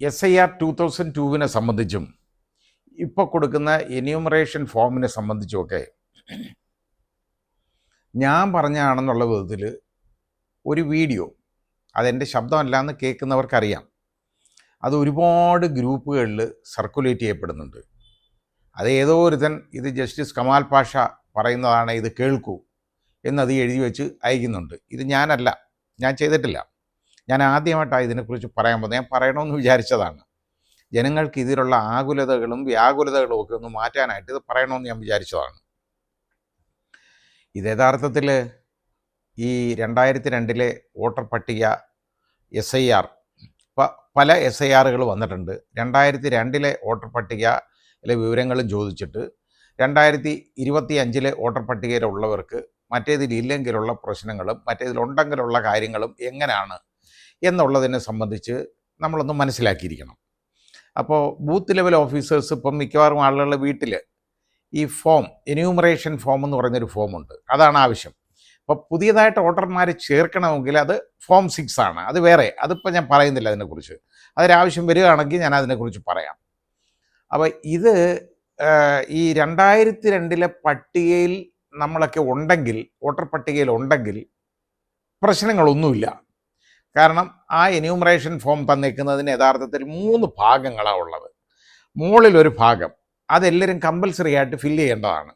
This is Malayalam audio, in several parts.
SIR 2002 സംബന്ധിച്ചും ഇപ്പോൾ കൊടുക്കുന്ന എന്യൂമറേഷൻ ഫോമിനെ സംബന്ധിച്ചുമൊക്കെ ഞാൻ പറഞ്ഞാണെന്നുള്ള വിധത്തിൽ ഒരു വീഡിയോ, അതെൻ്റെ ശബ്ദമല്ലാന്ന് കേൾക്കുന്നവർക്കറിയാം, അത് ഒരുപാട് ഗ്രൂപ്പുകളിൽ സർക്കുലേറ്റ് ചെയ്യപ്പെടുന്നുണ്ട്. അത് ഏതോ ഒരുത്തൻ ഇത് ജസ്റ്റിസ് കമാൽ പാഷ പറയുന്നതാണ്, ഇത് കേൾക്കൂ എന്നത് എഴുതി വെച്ച് അയക്കുന്നുണ്ട്. ഇത് ഞാനല്ല, ഞാൻ ചെയ്തിട്ടില്ല. ഞാൻ ആദ്യമായിട്ടാണ് ഇതിനെക്കുറിച്ച് പറയാൻ പോകുന്നത്. ഞാൻ പറയണമെന്ന് വിചാരിച്ചതാണ്. ജനങ്ങൾക്ക് ഇതിലുള്ള ആകുലതകളും വ്യാകുലതകളും ഒക്കെ ഒന്ന് മാറ്റാനായിട്ട് ഇത് പറയണമെന്ന് ഞാൻ വിചാരിച്ചതാണ്. ഇത് യഥാർത്ഥത്തിൽ ഈ 2002 വോട്ടർ പട്ടിക SIR, പല SIRകൾ വന്നിട്ടുണ്ട്. 2002 വോട്ടർ പട്ടികയിലെ വിവരങ്ങളും ചോദിച്ചിട്ട് 2025 വോട്ടർ പട്ടികയിലുള്ളവർക്ക് മറ്റേതിലില്ലെങ്കിലുള്ള പ്രശ്നങ്ങളും മറ്റേതിലുണ്ടെങ്കിലുള്ള കാര്യങ്ങളും എങ്ങനെയാണ് എന്നുള്ളതിനെ സംബന്ധിച്ച് നമ്മളൊന്ന് മനസ്സിലാക്കിയിരിക്കണം. അപ്പോൾ ബൂത്ത് ലെവൽ ഓഫീസേഴ്സ് ഇപ്പം മിക്കവാറും ആളുകളുടെ വീട്ടിൽ ഈ ഫോം, എന്യൂമറേഷൻ ഫോം എന്ന് പറയുന്നൊരു ഫോമുണ്ട്, അതാണ് ആവശ്യം. അപ്പോൾ പുതിയതായിട്ട് വോട്ടർമാരെ ചേർക്കണമെങ്കിൽ അത് ഫോം 6 ആണ്, അത് വേറെ, അതിപ്പോൾ ഞാൻ പറയുന്നില്ല അതിനെക്കുറിച്ച്. അതിനാവശ്യം വരികയാണെങ്കിൽ ഞാൻ അതിനെക്കുറിച്ച് പറയാം. അപ്പോൾ ഇത് ഈ 2002 പട്ടികയിൽ നമ്മളൊക്കെ ഉണ്ടെങ്കിൽ, വോട്ടർ പട്ടികയിൽ ഉണ്ടെങ്കിൽ പ്രശ്നങ്ങളൊന്നുമില്ല. കാരണം ആ എന്യൂമറേഷൻ ഫോം തന്നേക്കുന്നതിന് യഥാർത്ഥത്തിൽ 3 ഭാഗങ്ങളാണ് ഉള്ളത്. മുകളിലൊരു ഭാഗം അതെല്ലാവരും കമ്പൽസറി ആയിട്ട് ഫില്ല് ചെയ്യേണ്ടതാണ്.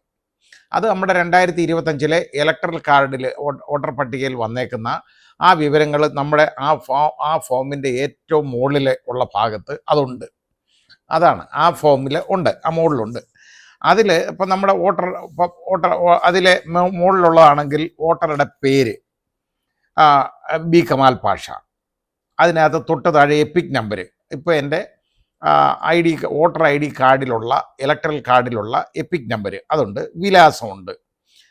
അത് നമ്മുടെ 2025 ഇലക്ട്രൽ കാർഡിൽ, വോട്ടർ പട്ടികയിൽ വന്നേക്കുന്ന ആ വിവരങ്ങൾ നമ്മുടെ ആ ഫോമിൻ്റെ ഏറ്റവും മുകളിൽ ഉള്ള ഭാഗത്ത് അതുണ്ട്. അതാണ് ആ ഫോമിൽ ഉണ്ട്, ആ മുകളിലുണ്ട്. അതിൽ ഇപ്പം നമ്മുടെ വോട്ടർ അതിലെ മുകളിലുള്ളതാണെങ്കിൽ വോട്ടറുടെ പേര് ബി കമാൽ പാഷ, അതിനകത്ത് തൊട്ട് താഴെ എപ്പിക് നമ്പർ, ഇപ്പോൾ എൻ്റെ വോട്ടർ ID കാർഡിലുള്ള, ഇലക്ട്രൽ കാർഡിലുള്ള എപ്പിക് നമ്പർ അതുണ്ട്, വിലാസമുണ്ട്,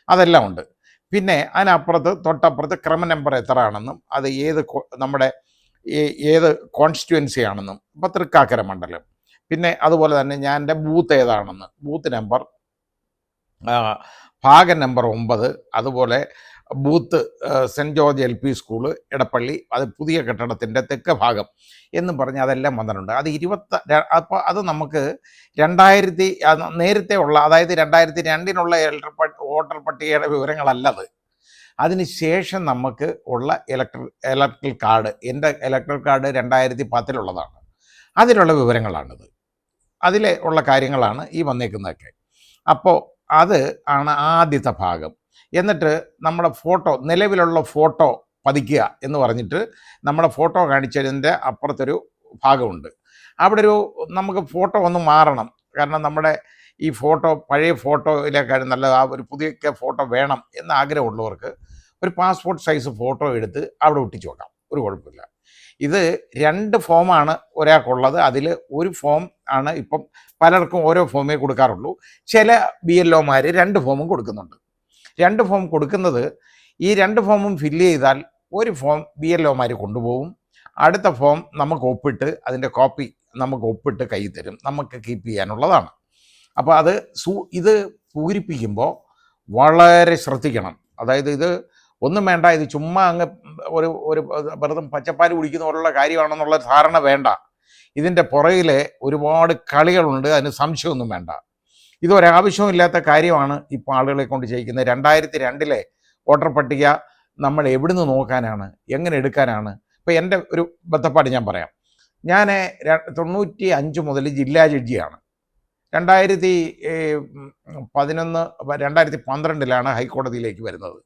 അതെല്ലാം ഉണ്ട്. പിന്നെ അതിനപ്പുറത്ത് തൊട്ടപ്പുറത്ത് ക്രമ നമ്പർ എത്ര ആണെന്നും അത് നമ്മുടെ ഏത് കോൺസ്റ്റിറ്റ്യുവൻസി ആണെന്നും, ഇപ്പോൾ തൃക്കാക്കര മണ്ഡലം, പിന്നെ അതുപോലെ തന്നെ ഞാൻ എൻ്റെ ബൂത്ത് ഏതാണെന്ന്, ബൂത്ത് നമ്പർ, ഭാഗം നമ്പർ 9, അതുപോലെ booth Saint George LP school Edappally, അത് പുതിയ കെട്ടിടത്തിൻ്റെ തെക്ക് ഭാഗം എന്നും പറഞ്ഞ് അതെല്ലാം വന്നിട്ടുണ്ട്. അത് അപ്പോൾ അത് നമുക്ക് നേരത്തെ ഉള്ള, അതായത് 2002 വോട്ടർ പട്ടികയുടെ വിവരങ്ങളല്ലത്. അതിന് ശേഷം നമുക്ക് ഉള്ള ഇലക്ട്രൽ കാർഡ്, എൻ്റെ ഇലക്ട്രൽ കാർഡ് 2010 അതിലുള്ള വിവരങ്ങളാണിത്. അതിലെ ഉള്ള കാര്യങ്ങളാണ് ഈ വന്നേക്കുന്നതൊക്കെ. അപ്പോൾ അത് ആണ് ആദ്യത്തെ ഭാഗം. എന്നിട്ട് നമ്മുടെ ഫോട്ടോ, നിലവിലുള്ള ഫോട്ടോ പതിക്കുക എന്ന് പറഞ്ഞിട്ട് നമ്മുടെ ഫോട്ടോ കാണിച്ചതിൻ്റെ അപ്പുറത്തൊരു ഭാഗമുണ്ട്. അവിടെ നമുക്ക് ഫോട്ടോ ഒന്ന് മാറണം. കാരണം നമ്മുടെ ഈ ഫോട്ടോ പഴയ ഫോട്ടോയിലേക്കാളും നല്ല ഒരു പുതിയ ഫോട്ടോ വേണം എന്ന് ആഗ്രഹമുള്ളവർക്ക് ഒരു പാസ്പോർട്ട് സൈസ് ഫോട്ടോ എടുത്ത് അവിടെ ഒട്ടിച്ചു വെക്കാം, ഒരു കുഴപ്പമില്ല. ഇത് 2 ഫോമാണ് ഒരാൾക്കുള്ളത്. അതിൽ ഒരു ഫോം ആണ് ഇപ്പം പലർക്കും ഓരോ ഫോമേ കൊടുക്കാറുള്ളൂ. ചില BLOമാർ 2 ഫോമും കൊടുക്കുന്നുണ്ട്. 2 ഫോം കൊടുക്കുന്നത്, ഈ 2 ഫോമും ഫില്ല് ചെയ്താൽ ഒരു ഫോം BLOമാർ കൊണ്ടുപോകും, അടുത്ത ഫോം നമുക്ക് ഒപ്പിട്ട്, അതിൻ്റെ കോപ്പി നമുക്ക് ഒപ്പിട്ട് കയ്യിൽ തരും, നമുക്ക് കീപ്പ് ചെയ്യാനുള്ളതാണ്. അപ്പോൾ ഇത് പൂരിപ്പിക്കുമ്പോൾ വളരെ ശ്രദ്ധിക്കണം. അതായത് ഇത് ഒന്നും വേണ്ട, ഇത് ചുമ്മാ അങ്ങ് ഒരു വെറുതെ പച്ചപ്പാൽ കുടിക്കുന്ന പോലുള്ള കാര്യമാണെന്നുള്ള ധാരണ വേണ്ട. ഇതിൻ്റെ പുറകിലെ ഒരുപാട് കളികളുണ്ട്, അതിന് സംശയമൊന്നും വേണ്ട. ഇതൊരാവശ്യമില്ലാത്ത കാര്യമാണ് ഇപ്പോൾ ആളുകളെ കൊണ്ട് ചെയ്യിക്കുന്നത്. 2002 വോട്ടർ പട്ടിക നമ്മൾ എവിടുന്ന് നോക്കാനാണ്, എങ്ങനെ എടുക്കാനാണ്? ഇപ്പോൾ എൻ്റെ ഒരു ബന്ധപ്പാട് ഞാൻ പറയാം. ഞാൻ 95 മുതൽ ജില്ലാ ജഡ്ജിയാണ്. 2012 ഹൈക്കോടതിയിലേക്ക് വരുന്നത്,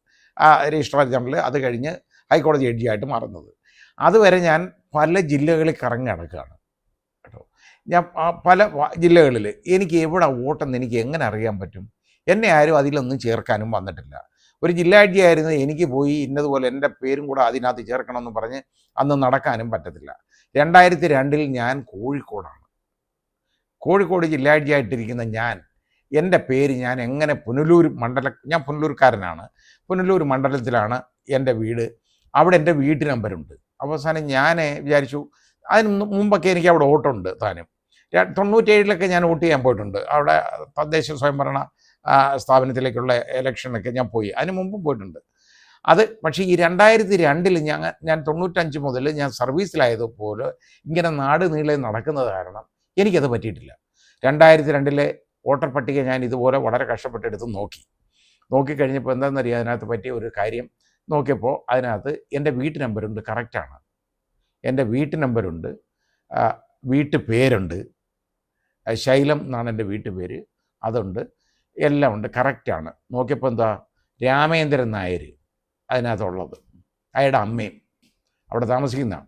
രജിസ്ട്രാർ ജനറൽ, അത് കഴിഞ്ഞ് ഹൈക്കോടതി ജഡ്ജിയായിട്ട് മാറുന്നത്. അതുവരെ ഞാൻ പല ജില്ലകളിൽ കറങ്ങി നടക്കുകയാണ് കേട്ടോ. ഞാൻ പല ജില്ലകളിൽ എനിക്ക് എവിടെ വോട്ടെന്ന് എനിക്ക് എങ്ങനെ അറിയാൻ പറ്റും? എന്നെ ആരും അതിലൊന്നും ചേർക്കാനും വന്നിട്ടില്ല. ഒരു ജില്ലാ ജഡ്ജി ആയിരുന്നു, എനിക്ക് പോയി ഇന്നതുപോലെ എൻ്റെ പേരും കൂടെ അതിനകത്ത് ചേർക്കണമെന്ന് പറഞ്ഞ് അന്ന് നടക്കാനും പറ്റത്തില്ല. 2002 ഞാൻ കോഴിക്കോടാണ്. കോഴിക്കോട് ജില്ലാ ജഡ്ജി ആയിട്ടിരിക്കുന്ന എൻ്റെ പേര് ഞാൻ എങ്ങനെ ഞാൻ പുനലൂർക്കാരനാണ്, പുനലൂർ മണ്ഡലത്തിലാണ് എൻ്റെ വീട്, അവിടെ എൻ്റെ വീട്ടു നമ്പരുണ്ട്. അവസാനം ഞാൻ വിചാരിച്ചു, അതിന് മുമ്പൊക്കെ എനിക്ക് അവിടെ വോട്ടുണ്ട് താനും. 97 ഞാൻ വോട്ട് ചെയ്യാൻ പോയിട്ടുണ്ട്. അവിടെ തദ്ദേശ സ്വയംഭരണ സ്ഥാപനത്തിലേക്കുള്ള ഇലക്ഷനൊക്കെ ഞാൻ പോയി, അതിന് മുമ്പും പോയിട്ടുണ്ട്. അത് പക്ഷേ ഈ 2002 ഞാൻ 95 മുതൽ ഞാൻ സർവീസിലായതുപോലെ ഇങ്ങനെ നാട് നീളെ നടക്കുന്നത് കാരണം എനിക്കത് പറ്റിയിട്ടില്ല. 2002 വോട്ടർ പട്ടിക ഞാൻ ഇതുപോലെ വളരെ കഷ്ടപ്പെട്ടെടുത്ത് നോക്കിക്കഴിഞ്ഞപ്പോൾ എന്താണെന്നറിയാം, അതിനകത്ത് പറ്റിയ ഒരു കാര്യം നോക്കിയപ്പോൾ അതിനകത്ത് എൻ്റെ വീട്ട് നമ്പറുണ്ട്, കറക്റ്റാണ്. എൻ്റെ വീട്ട് നമ്പറുണ്ട്, വീട്ടു പേരുണ്ട്, ശൈലം എന്നാണ് എൻ്റെ വീട്ടു പേര്, അതുണ്ട്, എല്ലാം ഉണ്ട്, കറക്റ്റാണ്. നോക്കിയപ്പോൾ എന്താ, രാമേന്ദ്രൻ നായർ അതിനകത്തുള്ളത്, അയാളുടെ അമ്മയും അവിടെ താമസിക്കുന്ന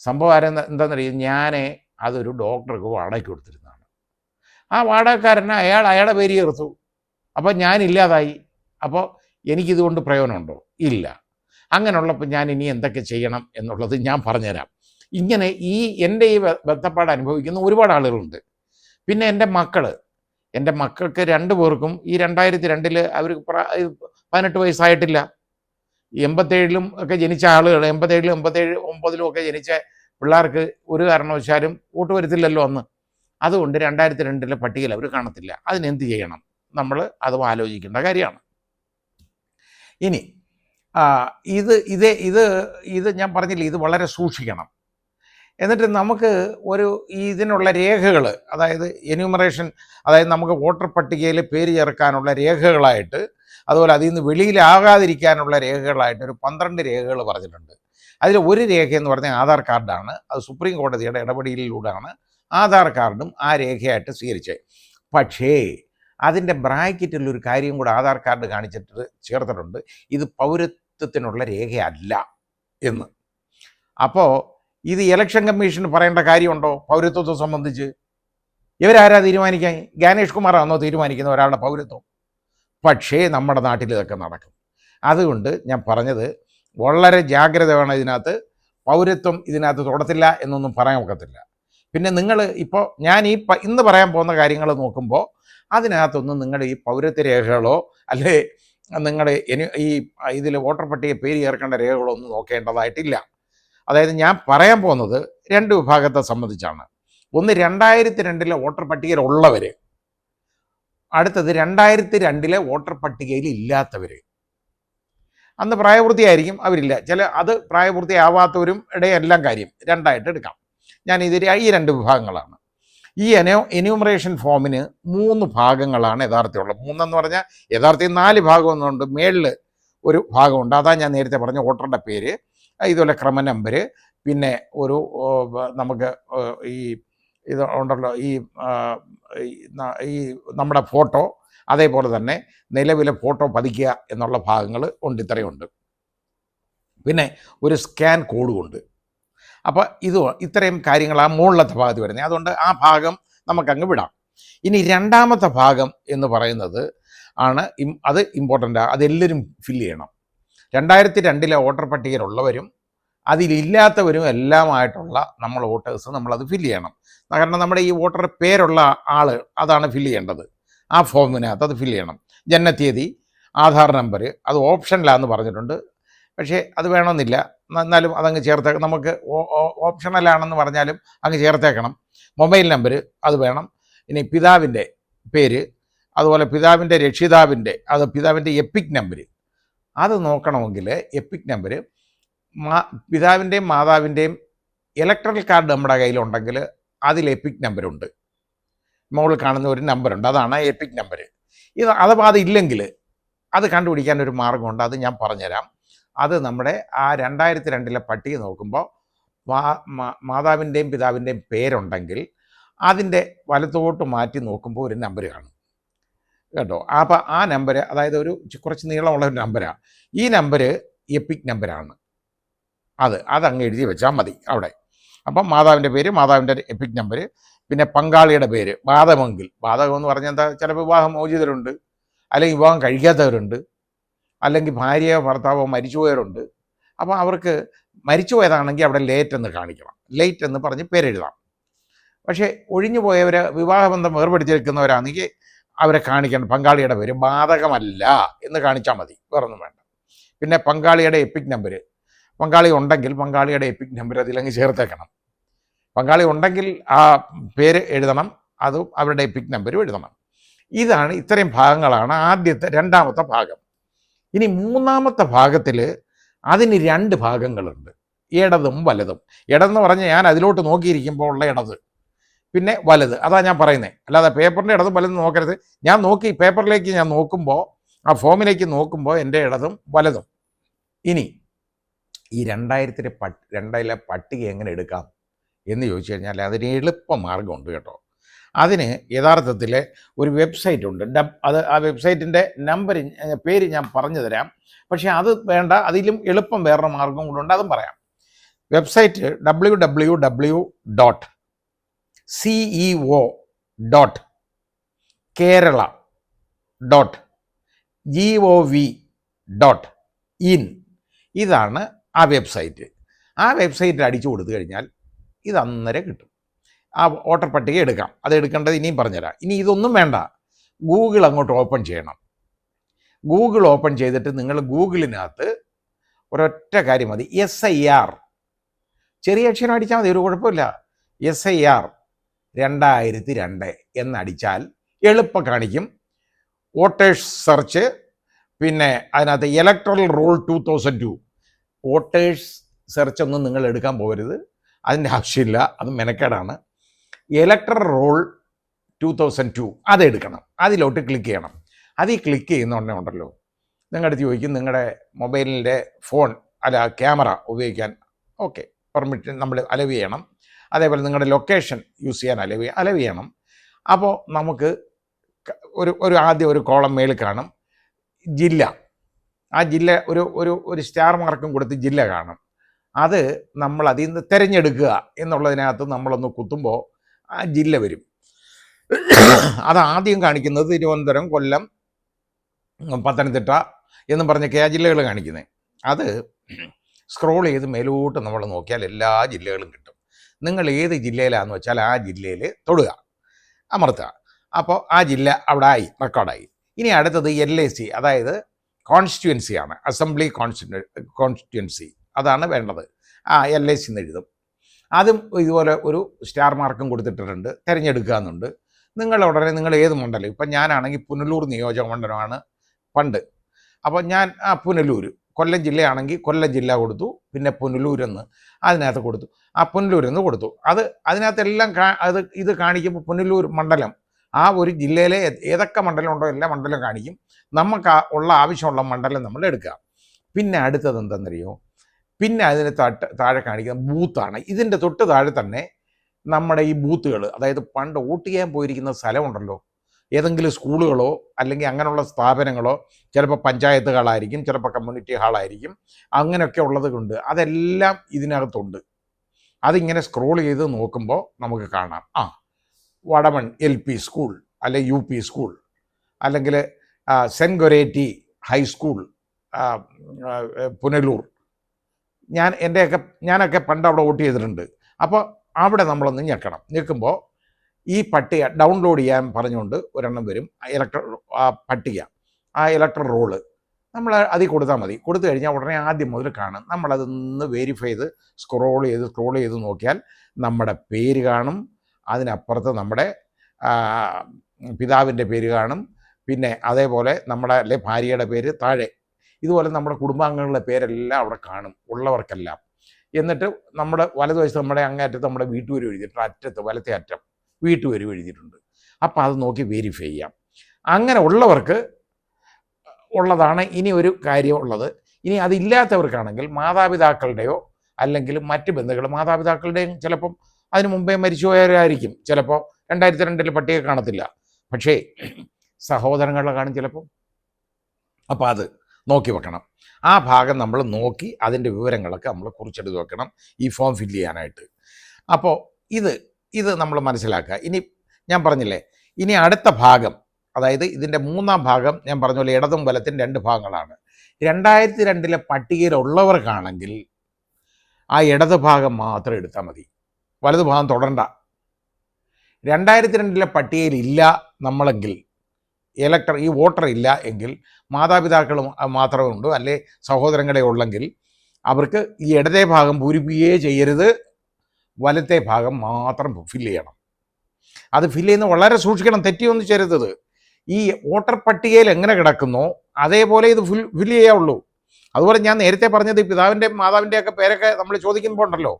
സംഭവം എന്താണെന്നറിയാം, ഞാൻ അതൊരു ഡോക്ടർക്ക് വാടകയ്ക്ക് കൊടുത്തിരുന്നതാണ്. ആ വാടകക്കാരനെ അയാളുടെ പേര് ചേർത്തു. അപ്പോൾ ഞാനില്ലാതായി. അപ്പോൾ എനിക്കിതുകൊണ്ട് പ്രയോജനമുണ്ടോ? ഇല്ല. അങ്ങനെയുള്ളപ്പോൾ ഞാൻ ഇനി എന്തൊക്കെ ചെയ്യണം എന്നുള്ളത് ഞാൻ പറഞ്ഞുതരാം. ഇങ്ങനെ എൻ്റെ ഈ ബന്ധപ്പാട് അനുഭവിക്കുന്ന ഒരുപാട് ആളുകളുണ്ട്. പിന്നെ എൻ്റെ മക്കൾക്ക് 2 പേർക്കും ഈ 2002 അവർക്ക് 18 വയസ്സായിട്ടില്ല. 87 ഒക്കെ ജനിച്ച ആളുകൾ, 87 89 ഒക്കെ ജനിച്ച പിള്ളേർക്ക് ഒരു കാരണവശാലും വോട്ട് വരുത്തില്ലല്ലോ അന്ന്. അതുകൊണ്ട് 2002 പട്ടികയിൽ അവർ കാണത്തില്ല. അതിനെന്ത് ചെയ്യണം? നമ്മൾ അതും ആലോചിക്കേണ്ട കാര്യമാണ്. ഇനി ഇത് ഞാൻ പറഞ്ഞില്ലേ, ഇത് വളരെ സൂക്ഷിക്കണം. എന്നിട്ട് നമുക്ക് ഇതിനുള്ള രേഖകൾ, അതായത് എന്യൂമറേഷൻ, അതായത് നമുക്ക് വോട്ടർ പട്ടികയിൽ പേര് ചേർക്കാനുള്ള രേഖകളായിട്ട്, അതുപോലെ അതിൽ നിന്ന് വെളിയിലാകാതിരിക്കാനുള്ള രേഖകളായിട്ട് ഒരു 12 രേഖകൾ പറഞ്ഞിട്ടുണ്ട്. അതിൽ ഒരു രേഖ എന്ന് പറഞ്ഞാൽ ആധാർ കാർഡാണ്. അത് സുപ്രീം കോടതിയുടെ ഇടപെടലിലൂടെയാണ് ആധാർ കാർഡും ആ രേഖയായിട്ട് സ്വീകരിച്ചത്. പക്ഷേ അതിൻ്റെ ബ്രാക്കറ്റിലൊരു കാര്യം കൂടെ ആധാർ കാർഡ് ചേർത്തിട്ടുണ്ട്, ഇത് പൗരത്വത്തിനുള്ള രേഖയല്ല എന്ന്. അപ്പോൾ ഇത് ഇലക്ഷൻ കമ്മീഷന് പറയേണ്ട കാര്യമുണ്ടോ പൗരത്വത്തെ സംബന്ധിച്ച്? ഇവരാരാ തീരുമാനിക്കാൻ? ഗാനേഷ് കുമാറാണോ തീരുമാനിക്കുന്ന ഒരാളുടെ പൗരത്വം? പക്ഷേ നമ്മുടെ നാട്ടിൽ ഇതൊക്കെ നടക്കും. അതുകൊണ്ട് ഞാൻ പറഞ്ഞത് വളരെ ജാഗ്രത വേണം ഇതിനകത്ത്. പൗരത്വം ഇതിനകത്ത് തൊടത്തില്ല എന്നൊന്നും പറയാൻ ഒക്കത്തില്ല. പിന്നെ നിങ്ങൾ ഇപ്പോൾ ഞാൻ ഇന്ന് പറയാൻ പോകുന്ന കാര്യങ്ങൾ നോക്കുമ്പോൾ അതിനകത്തൊന്നും നിങ്ങളുടെ ഈ പൗരത്വ രേഖകളോ അല്ലെ നിങ്ങളുടെ ഇതിൽ വോട്ടർ പട്ടിക പേര് ചേർക്കേണ്ട രേഖകളോ ഒന്നും നോക്കേണ്ടതായിട്ടില്ല. അതായത് ഞാൻ പറയാൻ പോകുന്നത് 2 വിഭാഗത്തെ സംബന്ധിച്ചാണ്. ഒന്ന് 2002 വോട്ടർ പട്ടികയിലുള്ളവർ, അടുത്തത് 2002 വോട്ടർ പട്ടികയിൽ ഇല്ലാത്തവർ. അന്ന് പ്രായപൂർത്തിയായിരിക്കും, അവരില്ല. അത് പ്രായപൂർത്തിയാവാത്തവരും ഇടയെല്ലാം കാര്യം രണ്ടായിട്ട് എടുക്കാം. ഞാൻ ഈ 2 വിഭാഗങ്ങളാണ്. ഈ എന്യൂമറേഷൻ ഫോമിന് 3 ഭാഗങ്ങളാണ് യഥാർത്ഥമുള്ളത്. 3 എന്ന് പറഞ്ഞാൽ യഥാർത്ഥത്തിൽ 4 ഭാഗമൊന്നുണ്ട്. മേളിൽ ഒരു ഭാഗമുണ്ട്, അതാ ഞാൻ നേരത്തെ പറഞ്ഞ വോട്ടറുടെ പേര്, ഇതുപോലെ ക്രമ നമ്പർ, പിന്നെ നമുക്ക് ഇത് ഉണ്ടല്ലോ ഈ നമ്മുടെ ഫോട്ടോ, അതേപോലെ തന്നെ നിലവിലെ ഫോട്ടോ പതിക്കുക എന്നുള്ള ഭാഗങ്ങൾ ഉണ്ട്. ഇത്രയുണ്ട്. പിന്നെ ഒരു സ്കാൻ കോഡും ഉണ്ട്. അപ്പോൾ ഇത്രയും കാര്യങ്ങളാണ് മുകളിലത്തെ ഭാഗത്ത് വരുന്നത്. അതുകൊണ്ട് ആ ഭാഗം നമുക്കങ്ങ് വിടാം. ഇനി രണ്ടാമത്തെ ഭാഗം എന്ന് പറയുന്നത് അത് ഇമ്പോർട്ടൻ്റാണ്. അതെല്ലാവരും ഫില്ല് ചെയ്യണം. 2002 വോട്ടർ പട്ടികയിലുള്ളവരും അതിലില്ലാത്തവരും എല്ലാമായിട്ടുള്ള വോട്ടേഴ്സ് നമ്മളത് ഫില്ല് ചെയ്യണം. കാരണം നമ്മുടെ ഈ വോട്ടർ പേരുള്ള ആൾ അതാണ് ഫില്ല് ചെയ്യേണ്ടത്. ആ ഫോമിനകത്ത് അത് ഫില്ല് ചെയ്യണം. ജനനത്തീയതി, ആധാർ നമ്പർ, അത് ഓപ്ഷനിലാണെന്ന് പറഞ്ഞിട്ടുണ്ട്. പക്ഷേ അത് വേണമെന്നില്ല, എന്നാലും അതങ്ങ് ചേർത്തേക്കണം. നമുക്ക് ഓപ്ഷണലാണെന്ന് പറഞ്ഞാലും അങ്ങ് ചേർത്തേക്കണം. മൊബൈൽ നമ്പർ അത് വേണം. ഇനി പിതാവിൻ്റെ പേര്, അതുപോലെ പിതാവിൻ്റെ രക്ഷിതാവിൻ്റെ പിതാവിൻ്റെ എപ്പിക് നമ്പർ അത് നോക്കണമെങ്കിൽ എപ്പിക് നമ്പർ പിതാവിൻ്റെയും മാതാവിൻ്റെയും ഇലക്ട്രൽ കാർഡ് നമ്മുടെ കയ്യിലുണ്ടെങ്കിൽ അതിൽ എപ്പിക് നമ്പറുണ്ട്. മുകളിൽ കാണുന്ന ഒരു നമ്പറുണ്ട്, അതാണ് എപ്പിക് നമ്പർ. അഥവാ അതില്ലെങ്കിൽ അത് കണ്ടുപിടിക്കാൻ ഒരു മാർഗമുണ്ട്, അത് ഞാൻ പറഞ്ഞുതരാം. അത് നമ്മുടെ ആ 2002 പട്ടിക നോക്കുമ്പോൾ മാതാവിൻ്റെയും പിതാവിൻ്റെയും പേരുണ്ടെങ്കിൽ അതിൻ്റെ വലത്തോട്ട് മാറ്റി നോക്കുമ്പോൾ ഒരു നമ്പർ കാണും കേട്ടോ. അപ്പോൾ ആ നമ്പർ, അതായത് കുറച്ച് നീളമുള്ള ഒരു നമ്പരാണ്. ഈ നമ്പർ എപ്പിക് നമ്പരാണ്. അതങ്ങ് എഴുതി വെച്ചാൽ മതി അവിടെ. അപ്പം മാതാവിൻ്റെ പേര്, മാതാവിൻ്റെ എപ്പിക് നമ്പർ, പിന്നെ പങ്കാളിയുടെ പേര്. ബാധകം എന്ന് പറഞ്ഞാൽ എന്താ, ചില വിവാഹം മോചിതരുണ്ട്, അല്ലെങ്കിൽ വിവാഹം കഴിക്കാത്തവരുണ്ട്, അല്ലെങ്കിൽ ഭാര്യയോ ഭർത്താവോ മരിച്ചുപോയവരുണ്ട്. അപ്പോൾ അവർക്ക് മരിച്ചുപോയതാണെങ്കിൽ അവിടെ ലേറ്റ് എന്ന് കാണിക്കണം. ലേറ്റ് എന്ന് പറഞ്ഞ് പേരെഴുതാം. പക്ഷേ ഒഴിഞ്ഞു പോയവർ, വിവാഹബന്ധം വേർപെടുത്തിയിരിക്കുന്നവരാണെങ്കിൽ അവരെ കാണിക്കണം. പങ്കാളിയുടെ പേര് ബാധകമല്ല എന്ന് കാണിച്ചാൽ മതി, വേറൊന്നും വേണ്ട. പിന്നെ പങ്കാളിയുടെ എപ്പിക് നമ്പർ, പങ്കാളി ഉണ്ടെങ്കിൽ പങ്കാളിയുടെ എപ്പിക് നമ്പർ അതിലങ്ങ് ചേർത്തേക്കണം. പങ്കാളി ഉണ്ടെങ്കിൽ ആ പേര് എഴുതണം, അതും അവരുടെ എപ്പിക് നമ്പരും എഴുതണം. ഇത്രയും ഭാഗങ്ങളാണ് രണ്ടാമത്തെ ഭാഗം. ഇനി മൂന്നാമത്തെ ഭാഗത്തിൽ അതിന് 2 ഭാഗങ്ങളുണ്ട്, ഇടതും വലതും. ഇടതെന്ന് പറഞ്ഞാൽ ഞാൻ അതിലോട്ട് നോക്കിയിരിക്കുമ്പോൾ ഉള്ള ഇടത്, പിന്നെ വലത്. അതാ ഞാൻ പറയുന്നത്. അല്ലാതെ പേപ്പറിൻ്റെ ഇടതും വലതും നോക്കരുത്. ഞാൻ നോക്കി പേപ്പറിലേക്ക് ഞാൻ നോക്കുമ്പോൾ, ആ ഫോമിലേക്ക് നോക്കുമ്പോൾ എൻ്റെ ഇടതും വലതും. ഇനി ഈ 2002 പട്ടിക എങ്ങനെ എടുക്കാം എന്ന് ചോദിച്ചു കഴിഞ്ഞാൽ അതിന് എളുപ്പ മാർഗമുണ്ട് കേട്ടോ. അതിന് യഥാർത്ഥത്തിൽ ഒരു വെബ്സൈറ്റ് ഉണ്ട്. അത് ആ വെബ്സൈറ്റിൻ്റെ പേര് ഞാൻ പറഞ്ഞു തരാം. പക്ഷേ അത് വേണ്ട, അതിലും എളുപ്പം വേറൊരു മാർഗം കൊണ്ടുണ്ട്, അതും പറയാം. Website www.ceo.kerala.gov.in. ഇതാണ് ആ വെബ്സൈറ്റ്. ആ വെബ്സൈറ്റിൽ അടിച്ചു കൊടുത്തു കഴിഞ്ഞാൽ ഇത് അന്നേരം കിട്ടും. ആ വോട്ടർ പട്ടിക എടുക്കാം. അത് എടുക്കേണ്ടത് ഇനിയും പറഞ്ഞുതരാം. ഇനി ഇതൊന്നും വേണ്ട, ഗൂഗിൾ അങ്ങോട്ട് ഓപ്പൺ ചെയ്യണം. ഗൂഗിൾ ഓപ്പൺ ചെയ്തിട്ട് നിങ്ങൾ ഗൂഗിളിനകത്ത് ഒരൊറ്റ കാര്യം മതി, SIR, ചെറിയ അക്ഷരം അടിച്ചാൽ മതി, ഒരു കുഴപ്പമില്ല. SIR 2002 എന്നടിച്ചാൽ എളുപ്പം കാണിക്കും. വോട്ടേഴ്സ് സെർച്ച്, പിന്നെ അതിനകത്ത് ഇലക്ട്രൽ റോൾ 2002. വോട്ടേഴ്സ് സെർച്ച് ഒന്നും നിങ്ങൾ എടുക്കാൻ പോകരുത്, അതിൻ്റെ ആവശ്യമില്ല, അത് മെനക്കേടാണ്. Electoral roll 2002 അതെടുക്കണം. അതിലോട്ട് ക്ലിക്ക് ചെയ്യണം. അതിൽ ക്ലിക്ക് ചെയ്യുന്ന ഉണ്ടല്ലോ, നിങ്ങളുടെ അടുത്ത് ചോദിക്കും നിങ്ങളുടെ മൊബൈലിൻ്റെ ഫോൺ ക്യാമറ ഉപയോഗിക്കാൻ ഓക്കെ പെർമിഷൻ നമ്മൾ അലവ് ചെയ്യണം. അതേപോലെ നിങ്ങളുടെ ലൊക്കേഷൻ യൂസ് ചെയ്യാൻ അലവ് ചെയ്യണം. അപ്പോൾ നമുക്ക് ആദ്യം ഒരു കോളം മേളിൽ കാണും ജില്ല. ആ ജില്ല ഒരു സ്റ്റാർ മാർക്കും കൊടുത്ത് ജില്ല കാണും. അത് നമ്മൾ അതിൽ നിന്ന് തിരഞ്ഞെടുക്കുക എന്നുള്ളതിനകത്ത് നമ്മളൊന്ന് കുത്തുമ്പോൾ ആ ജില്ല വരും. അത് ആദ്യം കാണിക്കുന്നത് തിരുവനന്തപുരം, കൊല്ലം, പത്തനംതിട്ട എന്നും പറഞ്ഞൊക്കെ ആ ജില്ലകൾ കാണിക്കുന്നത്. അത് സ്ക്രോൾ ചെയ്ത് മേലോട്ട് നമ്മൾ നോക്കിയാൽ എല്ലാ ജില്ലകളും കിട്ടും. നിങ്ങൾ ഏത് ജില്ലയിലാണെന്ന് വെച്ചാൽ ആ ജില്ലയിൽ തൊടുക, അമർത്തുക. അപ്പോൾ ആ ജില്ല അവിടെ ആയി, റെക്കോർഡായി. ഇനി അടുത്തത് LAC, അതായത് കോൺസ്റ്റിറ്റ്യുവൻസിയാണ്, അസംബ്ലി കോൺസ്റ്റിറ്റ്യുവൻസി, അതാണ് വേണ്ടത്. LAC എന്ന് എഴുതും. അതും ഇതുപോലെ ഒരു സ്റ്റാർ മാർക്കും കൊടുത്തിട്ടുണ്ട്, തിരഞ്ഞെടുക്കുക എന്നുണ്ട്. നിങ്ങൾ ഏത് മണ്ഡലം, ഇപ്പം ഞാനാണെങ്കിൽ പുനലൂർ നിയോജക മണ്ഡലമാണ് പണ്ട്. അപ്പോൾ ഞാൻ പുനലൂർ, കൊല്ലം ജില്ലയാണെങ്കിൽ കൊല്ലം ജില്ല കൊടുത്തു, പിന്നെ പുനലൂരെന്ന് അതിനകത്ത് കൊടുത്തു, പുനലൂരെന്ന് കൊടുത്തു. അതിനകത്തെല്ലാം ഇത് കാണിക്കുമ്പോൾ പുനലൂർ മണ്ഡലം, ആ ഒരു ജില്ലയിലെ ഏതൊക്കെ മണ്ഡലം ഉണ്ടോ എല്ലാ മണ്ഡലം കാണിക്കും. നമുക്ക് ആവശ്യമുള്ള മണ്ഡലം നമ്മൾ എടുക്കുക. പിന്നെ അടുത്തത് എന്തെന്നറിയോ, പിന്നെ അതിന് താഴെ കാണിക്കുന്ന ബൂത്താണ്. ഇതിൻ്റെ തൊട്ട് താഴെ തന്നെ നമ്മുടെ ഈ ബൂത്തുകൾ, അതായത് പണ്ട് വോട്ട് ചെയ്യാൻ പോയിരിക്കുന്ന സ്ഥലമുണ്ടല്ലോ, ഏതെങ്കിലും സ്കൂളുകളോ അല്ലെങ്കിൽ അങ്ങനെയുള്ള സ്ഥാപനങ്ങളോ, ചിലപ്പോൾ പഞ്ചായത്ത് ഹാളായിരിക്കും, ചിലപ്പോൾ കമ്മ്യൂണിറ്റി ഹാളായിരിക്കും, അങ്ങനെയൊക്കെ ഉള്ളത് കൊണ്ട് അതെല്ലാം ഇതിനകത്തുണ്ട്. അതിങ്ങനെ സ്ക്രോൾ ചെയ്ത് നോക്കുമ്പോൾ നമുക്ക് കാണാം, വടമൺ LP സ്കൂൾ, അല്ലെങ്കിൽ UP സ്കൂൾ, അല്ലെങ്കിൽ സെൻറ്റ് ഗൊരേറ്റി ഹൈസ്കൂൾ പുനലൂർ. ഞാനൊക്കെ പണ്ട് അവിടെ വോട്ട് ചെയ്തിട്ടുണ്ട്. അപ്പോൾ അവിടെ നമ്മളൊന്ന് ഞെക്കുമ്പോൾ ഈ പട്ടിക ഡൗൺലോഡ് ചെയ്യാൻ പറഞ്ഞുകൊണ്ട് ഒരെണ്ണം വരും, പട്ടിക, ഇലക്ട്രൽ റോള്. നമ്മൾ അതിൽ കൊടുത്താൽ മതി. കൊടുത്തു കഴിഞ്ഞാൽ ഉടനെ ആദ്യം മുതൽ കാണും. നമ്മളതൊന്ന് വെരിഫൈ ചെയ്ത് സ്ക്രോൾ ചെയ്ത് നോക്കിയാൽ നമ്മുടെ പേര് കാണും. അതിനപ്പുറത്ത് നമ്മുടെ പിതാവിൻ്റെ പേര് കാണും. പിന്നെ അതേപോലെ നമ്മുടെ ഭാര്യയുടെ പേര് താഴെ. ഇതുപോലെ നമ്മുടെ കുടുംബാംഗങ്ങളുടെ പേരെല്ലാം അവിടെ കാണും, ഉള്ളവർക്കെല്ലാം. എന്നിട്ട് നമ്മുടെ വലതുവശത്ത് നമ്മുടെ അങ്ങേറ്റത്ത് നമ്മുടെ വീട്ടുപേര് എഴുതിയിട്ടുണ്ട്, അറ്റത്ത് വലത്തെ അറ്റം വീട്ടുപേര് എഴുതിയിട്ടുണ്ട്. അപ്പോൾ അത് നോക്കി വെരിഫൈ ചെയ്യാം. അങ്ങനെ ഉള്ളവർക്ക് ഉള്ളതാണ്. ഇനി ഒരു കാര്യം ഉള്ളത്, ഇനി അതില്ലാത്തവർക്കാണെങ്കിൽ മാതാപിതാക്കളുടെയോ അല്ലെങ്കിൽ മറ്റ് ബന്ധുക്കൾ, മാതാപിതാക്കളുടെയും ചിലപ്പം അതിനു മുമ്പേ മരിച്ചുപോയവരായിരിക്കും, ചിലപ്പോൾ 2002 പട്ടിക കാണത്തില്ല, പക്ഷേ സഹോദരങ്ങളുടെ കാണും ചിലപ്പോൾ. അപ്പോൾ അത് നോക്കി വെക്കണം. ആ ഭാഗം നമ്മൾ നോക്കി അതിൻ്റെ വിവരങ്ങളൊക്കെ നമ്മൾ കുറിച്ചെടുത്ത് വെക്കണം ഈ ഫോം ഫില്ല് ചെയ്യാനായിട്ട്. അപ്പോൾ ഇത് നമ്മൾ മനസ്സിലാക്കുക. ഇനി ഞാൻ പറഞ്ഞില്ലേ, ഇനി അടുത്ത ഭാഗം, അതായത് ഇതിൻ്റെ മൂന്നാം ഭാഗം ഞാൻ പറഞ്ഞ പോലെ ഇടതും വലത്തും 2 ഭാഗങ്ങളാണ്. 2002 പട്ടികയിലുള്ളവർക്കാണെങ്കിൽ ആ ഇടത് ഭാഗം മാത്രം എടുത്താൽ മതി, വലതു ഭാഗം തുടരണ്ട. 2002 പട്ടികയിലില്ല നമ്മളെങ്കിൽ, ഈ വോട്ടർ ഇല്ല എങ്കിൽ, മാതാപിതാക്കൾ മാത്രമേ ഉള്ളൂ അല്ലെ സഹോദരങ്ങളെ ഉള്ളെങ്കിൽ അവർക്ക് ഈ ഇടതേ ഭാഗം പൂരിപ്പിക്കുകയേ ചെയ്യരുത്, വലത്തെ ഭാഗം മാത്രം ഫില്ല് ചെയ്യണം. അത് ഫില്ല് ചെയ്യുന്നത് വളരെ സൂക്ഷിക്കണം, തെറ്റിയൊന്നും ചെയ്യരുത്. ഈ വോട്ടർ പട്ടികയിൽ എങ്ങനെ കിടക്കുന്നോ അതേപോലെ ഇത് ഫില്ല് ചെയ്യാവുള്ളൂ. അതുപോലെ ഞാൻ നേരത്തെ പറഞ്ഞത് ഈ പിതാവിൻ്റെ മാതാവിൻ്റെ ഒക്കെ പേരൊക്കെ നമ്മൾ ചോദിക്കുമ്പോൾ ഉണ്ടല്ലോ,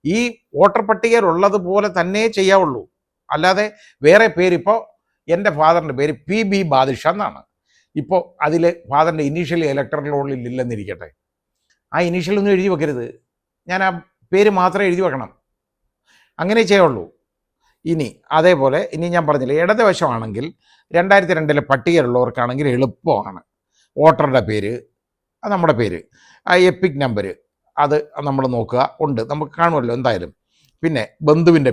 ഈ വോട്ടർ പട്ടികയിലുള്ളതുപോലെ തന്നെ ചെയ്യാവുള്ളൂ. അല്ലാതെ വേറെ പേര്, ഇപ്പോൾ എൻ്റെ ഫാദറിൻ്റെ പേര് PB ബാദിഷ എന്നാണ്. ഇപ്പോൾ അതിൽ ഫാദറിൻ്റെ ഇനീഷ്യൽ ഇലക്ടറൽ റോളിൽ ഇല്ലെന്നിരിക്കട്ടെ, ആ ഇനീഷ്യലൊന്നും എഴുതി വെക്കരുത്, ഞാൻ ആ പേര് മാത്രമേ എഴുതി വെക്കണം. അങ്ങനെ ചെയ്യുള്ളൂ. ഇനി അതേപോലെ ഇനി ഞാൻ പറഞ്ഞില്ല, ഇടതുവശമാണെങ്കിൽ 2002 പട്ടികയിലുള്ളവർക്കാണെങ്കിൽ എളുപ്പമാണ്. വോട്ടറുടെ പേര്, അത് നമ്മുടെ പേര്, ആ എപ്പിക് നമ്പർ അത് നമ്മൾ നോക്കുക, ഉണ്ട്, നമുക്ക് കാണുമല്ലോ എന്തായാലും. പിന്നെ ബന്ധുവിൻ്റെ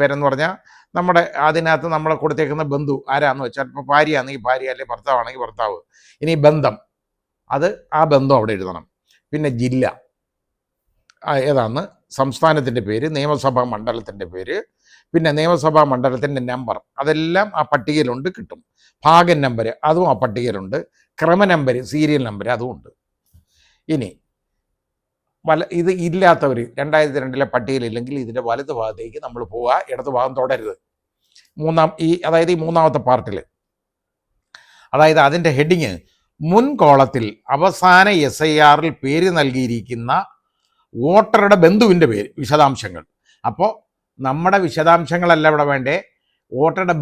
പേരെന്ന് പറഞ്ഞാൽ നമ്മുടെ അതിനകത്ത് നമ്മളെ കൊടുത്തേക്കുന്ന ബന്ധു ആരാന്ന് വെച്ചാൽ, ഇപ്പോൾ ഭാര്യയാണെങ്കിൽ ഭാര്യ, അല്ലെങ്കിൽ ഭർത്താവാണെങ്കിൽ ഭർത്താവ്. ഇനി ബന്ധം, അത് ആ ബന്ധം അവിടെ എഴുതണം. പിന്നെ ജില്ല ഏതാന്ന്, സംസ്ഥാനത്തിൻ്റെ പേര്, നിയമസഭാ മണ്ഡലത്തിൻ്റെ പേര്, പിന്നെ നിയമസഭാ മണ്ഡലത്തിൻ്റെ നമ്പർ, അതെല്ലാം ആ പട്ടികയിലുണ്ട്, കിട്ടും. ഭാഗം നമ്പർ അതും ആ പട്ടികയിലുണ്ട്. ക്രമ നമ്പർ, സീരിയൽ നമ്പർ അതും ഉണ്ട്. ഇനി ഇത് ഇല്ലാത്തവർ 2002 പട്ടികയിലില്ലെങ്കിൽ ഇതിൻ്റെ വലത് ഭാഗത്തേക്ക് നമ്മൾ പോവുക, ഇടത് ഭാഗം തുടരുത്. അതായത് ഈ മൂന്നാമത്തെ പാർട്ടിൽ, അതായത് അതിൻ്റെ ഹെഡിങ് മുൻ കോളത്തിൽ അവസാന SIRൽ പേര് നൽകിയിരിക്കുന്ന വോട്ടറുടെ ബന്ധുവിൻ്റെ പേര്, വിശദാംശങ്ങൾ. അപ്പോൾ നമ്മുടെ വിശദാംശങ്ങളല്ല ഇവിടെ വേണ്ടേ, വോട്ടറുടെ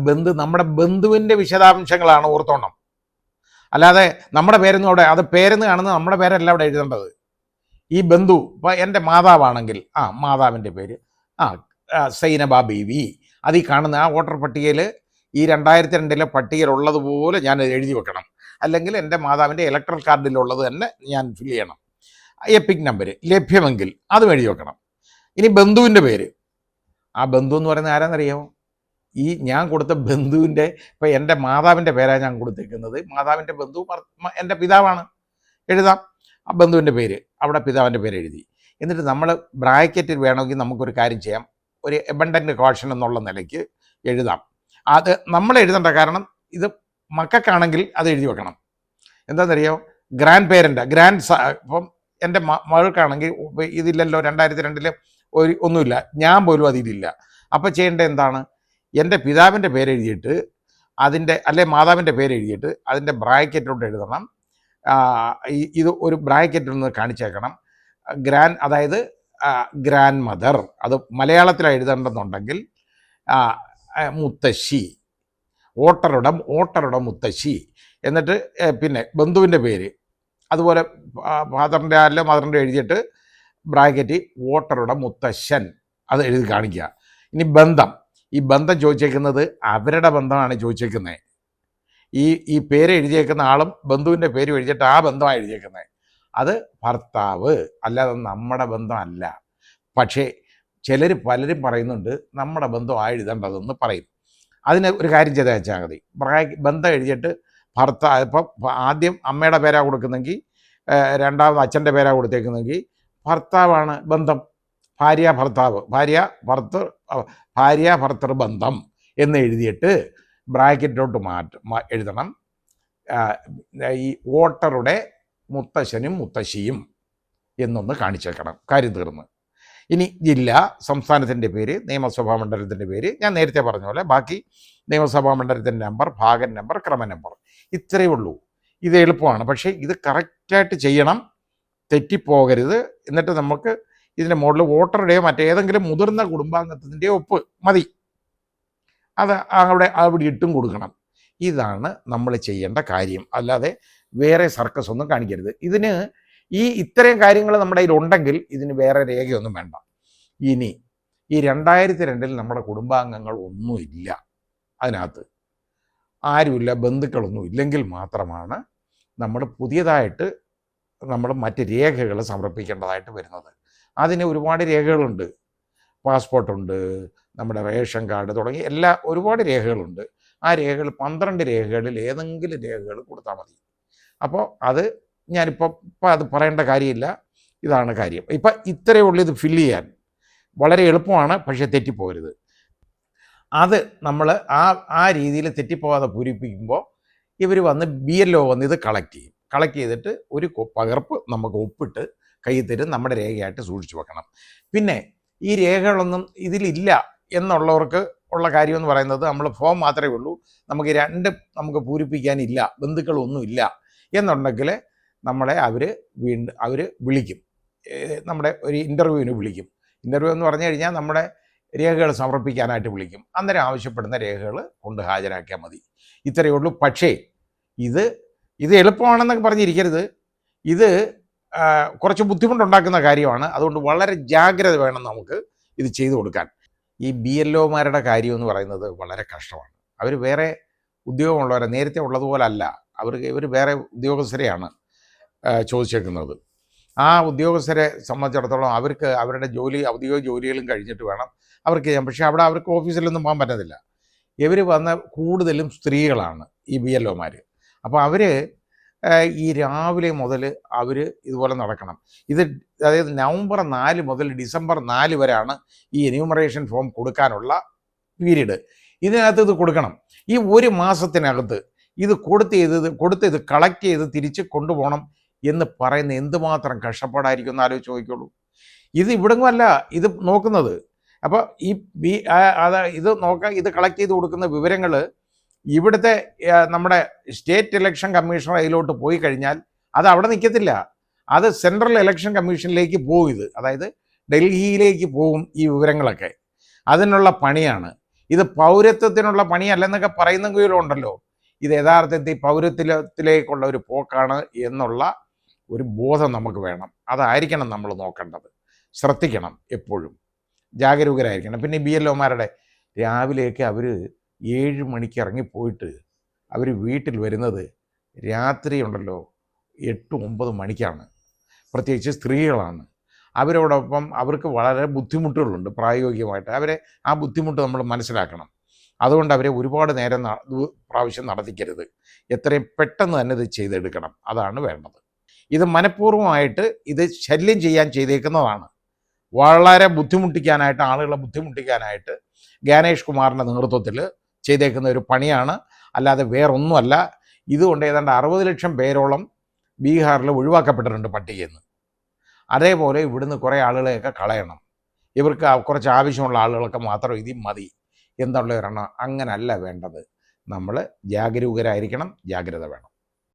നമ്മുടെ ബന്ധുവിൻ്റെ വിശദാംശങ്ങളാണ്, ഓർത്തോണം. അല്ലാതെ നമ്മുടെ പേരൊന്നും അവിടെ, അത് പേരെന്ന് കാണുന്നത് നമ്മുടെ പേരല്ല അവിടെ എഴുതേണ്ടത്. ഈ ബന്ധു, ഇപ്പോൾ എൻ്റെ മാതാവാണെങ്കിൽ മാതാവിൻ്റെ പേര് സൈനബ ബീവി, അത് ഈ കാണുന്ന ആ വോട്ടർ പട്ടികയിൽ ഈ 2002 പട്ടികയിലുള്ളതുപോലെ ഞാൻ എഴുതി വെക്കണം. അല്ലെങ്കിൽ എൻ്റെ മാതാവിൻ്റെ ഇലക്ട്രൽ കാർഡിലുള്ളത് തന്നെ ഞാൻ ഫില്ല് ചെയ്യണം. എപ്പിക് നമ്പർ ലഭ്യമെങ്കിൽ അതും എഴുതി വെക്കണം. ഇനി ബന്ധുവിൻ്റെ പേര്, ആ ബന്ധു എന്ന് പറയുന്നത് ആരാന്നറിയാമോ? ഈ ഞാൻ കൊടുത്ത ബന്ധുവിൻ്റെ, ഇപ്പോൾ എൻ്റെ മാതാവിൻ്റെ പേരാണ് ഞാൻ കൊടുത്തേക്കുന്നത്, മാതാവിൻ്റെ ബന്ധു എൻ്റെ പിതാവാണ്, എഴുതാം ആ ബന്ധുവിൻ്റെ പേര്, അവിടെ പിതാവിൻ്റെ പേര് എഴുതി. എന്നിട്ട് നമ്മൾ ബ്രാക്കറ്റിൽ വേണമെങ്കിൽ നമുക്കൊരു കാര്യം ചെയ്യാം, ഒരു എബണ്ടൻ്റ് കോഷൻ എന്നുള്ള നിലയ്ക്ക് എഴുതാം. അത് നമ്മൾ എഴുതേണ്ട, കാരണം ഇത് മക്കൾക്കാണെങ്കിൽ അത് എഴുതി വെക്കണം. എന്താണെന്നറിയാമോ, ഗ്രാൻഡ് പേരൻ്റ്, ഇപ്പം എൻ്റെ മകൾക്കാണെങ്കിൽ ഇതില്ലല്ലോ, 2002 ഒന്നുമില്ല, ഞാൻ പോലും അതിലില്ല. അപ്പോൾ ചെയ്യേണ്ടത് എന്താണ്, എൻ്റെ പിതാവിൻ്റെ പേര് എഴുതിയിട്ട് അല്ലെ മാതാവിൻ്റെ പേര് എഴുതിയിട്ട് അതിൻ്റെ ബ്രാക്കറ്റിലോട്ട് എഴുതണം. ഇത് ഒരു ബ്രാക്കറ്റിൽ നിന്ന് കാണിച്ചേക്കണം. അതായത് ഗ്രാൻഡ് മദർ, അത് മലയാളത്തിൽ എഴുതേണ്ടെന്നുണ്ടെങ്കിൽ മുത്തശ്ശി, വോട്ടറുടെ മുത്തശ്ശി. എന്നിട്ട് പിന്നെ ബന്ധുവിൻ്റെ പേര്, അതുപോലെ ഫാദറിൻ്റെ അല്ല മദറിൻ്റെ എഴുതിയിട്ട് ബ്രാക്കറ്റ് വോട്ടറുടെ മുത്തശ്ശൻ, അത് എഴുതി കാണിക്കുക. ഇനി ബന്ധം, ഈ ബന്ധം ചോദിച്ചേക്കുന്നത് അവരുടെ ബന്ധമാണ് ചോദിച്ചേക്കുന്നത്. ഈ പേര് എഴുതിയേക്കുന്ന ആളും ബന്ധുവിൻ്റെ പേര് എഴുതിയിട്ട് ആ ബന്ധമാണ് എഴുതിയേക്കുന്നത്. അത് ഭർത്താവ്, അല്ലാതെ നമ്മുടെ ബന്ധമല്ല. പക്ഷേ പലരും പറയുന്നുണ്ട് നമ്മുടെ ബന്ധം എഴുതേണ്ടതെന്ന് പറയും. അതിന് ഒരു കാര്യം ചെയ്താൽ വെച്ചാൽ മതി, ബന്ധം എഴുതിയിട്ട് ഭർത്താവ്, ഇപ്പം ആദ്യം അമ്മയുടെ പേരാണ് കൊടുക്കുന്നെങ്കിൽ, രണ്ടാമത് അച്ഛൻ്റെ പേരാണ് കൊടുത്തേക്കുന്നെങ്കിൽ ഭർത്താവാണ് ബന്ധം, ഭാര്യ ഭർത്തൃ ബന്ധം എന്ന് എഴുതിയിട്ട് ബ്രാക്കറ്റിലോട്ട് എഴുതണം ഈ വോട്ടറുടെ മുത്തശ്ശനും മുത്തശ്ശിയും എന്നൊന്ന് കാണിച്ചേക്കണം, കാര്യം തീർന്ന്. ഇനി ജില്ല, സംസ്ഥാനത്തിൻ്റെ പേര്, നിയമസഭാ മണ്ഡലത്തിൻ്റെ പേര്, ഞാൻ നേരത്തെ പറഞ്ഞ പോലെ ബാക്കി നിയമസഭാ മണ്ഡലത്തിൻ്റെ നമ്പർ, ഭാഗം നമ്പർ, ക്രമ നമ്പർ, ഇത്രയേ ഉള്ളൂ. ഇത് എളുപ്പമാണ്, പക്ഷേ ഇത് കറക്റ്റായിട്ട് ചെയ്യണം, തെറ്റിപ്പോകരുത്. എന്നിട്ട് നമുക്ക് ഇതിൻ്റെ മുകളിൽ വോട്ടറുടെയോ മറ്റേതെങ്കിലും മുതിർന്ന കുടുംബാംഗത്തിൻ്റെയോ ഒപ്പ് മതി, അത് അവിടെ ഇട്ടും കൊടുക്കണം. ഇതാണ് നമ്മൾ ചെയ്യേണ്ട കാര്യം. അല്ലാതെ വേറെ സർക്കസ് ഒന്നും കാണിക്കരുത്. ഇതിന് ഇത്രയും കാര്യങ്ങൾ നമ്മുടെ കയ്യിലുണ്ടെങ്കിൽ ഇതിന് വേറെ രേഖയൊന്നും വേണ്ട. ഇനി ഈ 2002 നമ്മുടെ കുടുംബാംഗങ്ങൾ ഒന്നുമില്ല, അതിനകത്ത് ആരുമില്ല, ബന്ധുക്കളൊന്നും ഇല്ലെങ്കിൽ മാത്രമാണ് നമ്മൾ പുതിയതായിട്ട് മറ്റ് രേഖകൾ സമർപ്പിക്കേണ്ടതായിട്ട് വരുന്നത്. അതിന് ഒരുപാട് രേഖകളുണ്ട്, പാസ്പോർട്ടുണ്ട്, നമ്മുടെ റേഷൻ കാർഡ് തുടങ്ങി ഒരുപാട് രേഖകളുണ്ട്. ആ രേഖകൾ 12 രേഖകളിൽ ഏതെങ്കിലും രേഖകൾ കൊടുത്താൽ മതി. അപ്പോൾ അത് ഞാനിപ്പോൾ അത് പറയേണ്ട കാര്യമില്ല, ഇതാണ് കാര്യം. ഇപ്പം ഇത്രയേ ഉള്ളൂ ഇത് ഫില്ല് ചെയ്യാൻ, വളരെ എളുപ്പമാണ്, പക്ഷേ തെറ്റിപ്പോകരുത്. അത് നമ്മൾ ആ രീതിയിൽ തെറ്റിപ്പോകാതെ പൂരിപ്പിക്കുമ്പോൾ ഇവർ വന്ന് BLO വന്ന് ഇത് കളക്ട് ചെയ്തിട്ട് ഒരു പകർപ്പ് നമുക്ക് ഒപ്പിട്ട് കയ്യിൽ തരും, നമ്മുടെ രേഖയായിട്ട് സൂക്ഷിച്ചു വെക്കണം. പിന്നെ ഈ രേഖകളൊന്നും ഇതിലില്ല എന്നുള്ളവർക്ക് ഉള്ള കാര്യമെന്ന് പറയുന്നത്, നമ്മൾ ഫോം മാത്രമേ ഉള്ളൂ, നമുക്ക് പൂരിപ്പിക്കാനില്ല, ബന്ധുക്കളൊന്നുമില്ല എന്നുണ്ടെങ്കിൽ നമ്മളെ അവർ വിളിക്കും, നമ്മുടെ ഒരു ഇൻ്റർവ്യൂവിന് വിളിക്കും. ഇൻ്റർവ്യൂ എന്ന് പറഞ്ഞു കഴിഞ്ഞാൽ നമ്മുടെ രേഖകൾ സമർപ്പിക്കാനായിട്ട് വിളിക്കും. അന്നേരം ആവശ്യപ്പെടുന്ന രേഖകൾ കൊണ്ട് ഹാജരാക്കിയാൽ മതി. ഇത്രയേ ഉള്ളൂ. പക്ഷേ ഇത് എളുപ്പമാണെന്നൊക്കെ പറഞ്ഞിരിക്കരുത്. ഇത് കുറച്ച് ബുദ്ധിമുട്ടുണ്ടാക്കുന്ന കാര്യമാണ്. അതുകൊണ്ട് വളരെ ജാഗ്രത വേണം നമുക്ക് ഇത് ചെയ്തു കൊടുക്കാൻ. ഈ BLOമാരുടെ കാര്യം എന്ന് പറയുന്നത് വളരെ കഷ്ടമാണ്. അവർ വേറെ ഉദ്യോഗമുള്ളവരെ നേരത്തെ ഉള്ളതുപോലെ അല്ല. ഇവർ വേറെ ഉദ്യോഗസ്ഥരെയാണ് ചോദിച്ചേക്കുന്നത്. ആ ഉദ്യോഗസ്ഥരെ സംബന്ധിച്ചിടത്തോളം അവർക്ക് അവരുടെ ഔദ്യോഗിക ജോലികളും കഴിഞ്ഞിട്ട് വേണം അവർക്ക് ചെയ്യാൻ. പക്ഷേ അവിടെ അവർക്ക് ഓഫീസിലൊന്നും പോകാൻ പറ്റത്തില്ല. ഇവർ വന്ന കൂടുതലും സ്ത്രീകളാണ് ഈ BLOമാർ. അപ്പോൾ അവർ ഈ രാവിലെ മുതൽ അവർ ഇതുപോലെ നടക്കണം. അതായത് നവംബർ 4 മുതൽ ഡിസംബർ 4 വരെയാണ് ഈ എന്യൂമറേഷൻ ഫോം കൊടുക്കാനുള്ള പീരീഡ്. ഇതിനകത്ത് ഇത് കൊടുക്കണം. ഈ ഒരു മാസത്തിനകത്ത് ഇത് കൊടുത്ത് ഇത് കളക്ട് ചെയ്ത് തിരിച്ച് കൊണ്ടുപോകണം എന്ന് പറയുന്ന എന്തുമാത്രം കഷ്ടപ്പാടായിരിക്കും എന്ന് ആലോചിച്ച് നോക്കിക്കോളൂ. ഇത് ഇവിടെങ്ങുമല്ല ഇത് നോക്കുന്നത്. അപ്പോൾ ഇത് കളക്ട് ചെയ്ത് കൊടുക്കുന്ന വിവരങ്ങൾ ഇവിടുത്തെ നമ്മുടെ സ്റ്റേറ്റ് ഇലക്ഷൻ കമ്മീഷണർ അതിലോട്ട് പോയി കഴിഞ്ഞാൽ അത് അവിടെ നിൽക്കത്തില്ല. അത് സെൻട്രൽ ഇലക്ഷൻ കമ്മീഷനിലേക്ക് പോകും. അതായത് ഡൽഹിയിലേക്ക് പോകും ഈ വിവരങ്ങളൊക്കെ. അതിനുള്ള പണിയാണ്. ഇത് പൗരത്വത്തിനുള്ള പണിയല്ലെന്നൊക്കെ പറയുന്നെങ്കിലും ഉണ്ടല്ലോ, ഇത് യഥാർത്ഥത്തിൽ പൗരത്വത്തിലേക്കുള്ള ഒരു പോക്കാണ് എന്നുള്ള ഒരു ബോധം നമുക്ക് വേണം. അതായിരിക്കണം നമ്മൾ നോക്കേണ്ടത്. ശ്രദ്ധിക്കണം, എപ്പോഴും ജാഗരൂകരായിരിക്കണം. പിന്നെ BLOമാരുടെ രാവിലെയൊക്കെ അവർ 7 മണിക്ക് ഇറങ്ങിപ്പോയിട്ട് അവർ വീട്ടിൽ വരുന്നത് രാത്രി ഉണ്ടല്ലോ 8-9 മണിക്കാണ്. പ്രത്യേകിച്ച് സ്ത്രീകളാണ്. അവരോടൊപ്പം അവർക്ക് വളരെ ബുദ്ധിമുട്ടുകളുണ്ട് പ്രായോഗികമായിട്ട്. ആ ബുദ്ധിമുട്ട് നമ്മൾ മനസ്സിലാക്കണം. അതുകൊണ്ട് അവരെ ഒരുപാട് നേരം പ്രാവശ്യം നടത്തിക്കരുത്. എത്രയും പെട്ടെന്ന് തന്നെ ഇത് ചെയ്തെടുക്കണം. അതാണ് വേണ്ടത്. ഇത് മനഃപൂർവ്വമായിട്ട് ഇത് ശല്യം ചെയ്യാൻ ചെയ്തേക്കുന്നതാണ്. വളരെ ബുദ്ധിമുട്ടിക്കാനായിട്ട്, ആളുകളെ ബുദ്ധിമുട്ടിക്കാനായിട്ട് ജ്ഞാനേഷ് കുമാറിൻ്റെ നേതൃത്വത്തിൽ ചെയ്തേക്കുന്ന ഒരു പണിയാണ്, അല്ലാതെ വേറൊന്നുമല്ല. ഇതുകൊണ്ട് ഏതാണ്ട് 60 ലക്ഷം പേരോളം ബീഹാറിൽ ഒഴിവാക്കപ്പെട്ടിട്ടുണ്ട് പട്ടികയിൽ നിന്ന്. അതേപോലെ ഇവിടുന്ന് കുറേ ആളുകളെയൊക്കെ കളയണം. ഇവർക്ക് കുറച്ച് ആവശ്യമുള്ള ആളുകളൊക്കെ മാത്രം ഇതിൽ മതി എന്നുള്ള ഒരെണ്ണം അങ്ങനല്ല വേണ്ടത്. നമ്മൾ ജാഗരൂകരായിരിക്കണം, ജാഗ്രത വേണം.